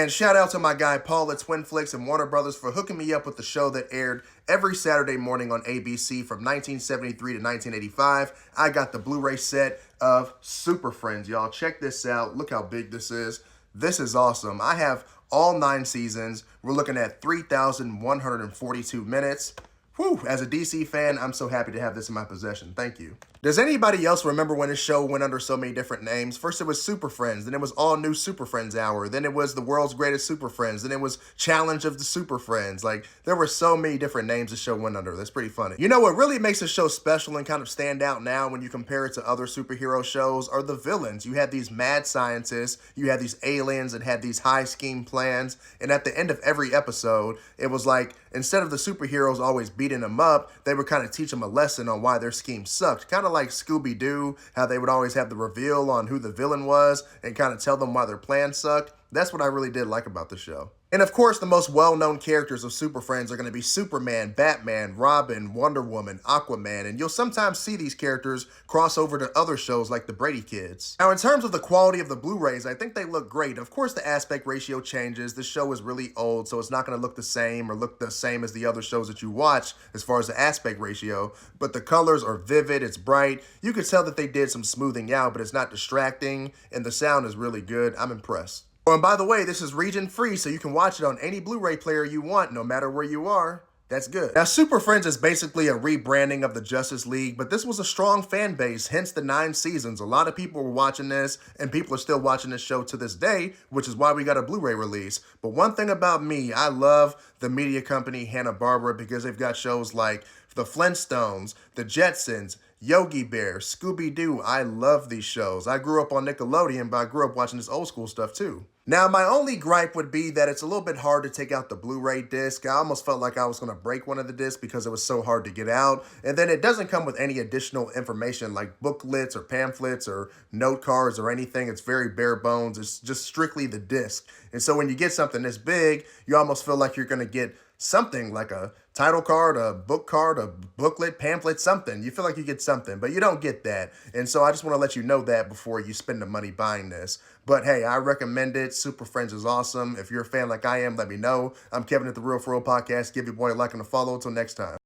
Man, shout out to my guy Paul at Twin Flicks and Warner Brothers for hooking me up with the show that aired every Saturday morning on ABC from 1973 to 1985. I got the Blu-ray set of Super Friends, y'all. Check this out. Look how big this is. This is awesome. I have all 9 seasons. We're looking at 3,142 minutes. Whew, as a DC fan, I'm so happy to have this in my possession. Thank you. Does anybody else remember when this show went under so many different names? First it was Super Friends, then it was All New Super Friends Hour, then it was The World's Greatest Super Friends, then it was Challenge of the Super Friends. Like, there were so many different names the show went under. That's pretty funny. You know what really makes the show special and kind of stand out now when you compare it to other superhero shows are the villains. You had these mad scientists, you had these aliens that had these high scheme plans, and at the end of every episode, it was like, instead of the superheroes always beating them up, they would kind of teach them a lesson on why their scheme sucked. Kind of like Scooby-Doo, how they would always have the reveal on who the villain was and kind of tell them why their plan sucked. That's what I really did like about the show. And of course, the most well-known characters of Super Friends are going to be Superman, Batman, Robin, Wonder Woman, Aquaman, and you'll sometimes see these characters cross over to other shows like the Brady Kids. Now, in terms of the quality of the Blu-rays, I think they look great. Of course, the aspect ratio changes. The show is really old, so it's not going to look the same or look the same as the other shows that you watch as far as the aspect ratio, but the colors are vivid, it's bright. You could tell that they did some smoothing out, but it's not distracting, and the sound is really good. I'm impressed. Oh, and by the way, this is region free, so you can watch it on any Blu-ray player you want, no matter where you are. That's good. Now, Super Friends is basically a rebranding of the Justice League, but this was a strong fan base, hence the 9 seasons. A lot of people were watching this, and people are still watching this show to this day, which is why we got a Blu-ray release. But one thing about me, I love the media company Hanna-Barbera because they've got shows like The Flintstones, The Jetsons, Yogi Bear, Scooby-Doo. I love these shows. I grew up on Nickelodeon, but I grew up watching this old school stuff too. Now, my only gripe would be that it's a little bit hard to take out the Blu-ray disc. I almost felt like I was going to break one of the discs because it was so hard to get out. And then it doesn't come with any additional information like booklets or pamphlets or note cards or anything. It's very bare bones. It's just strictly the disc. And so when you get something this big, you almost feel like you're going to get something like a title card, a booklet, pamphlet, something. You feel like you get something, but you don't get that. And so I just want to let you know that before you spend the money buying this. But hey, I recommend it. Super Friends is awesome. If you're a fan like I am, let me know. I'm Kevin at the Real For Real Podcast. Give your boy a like and a follow. Until next time.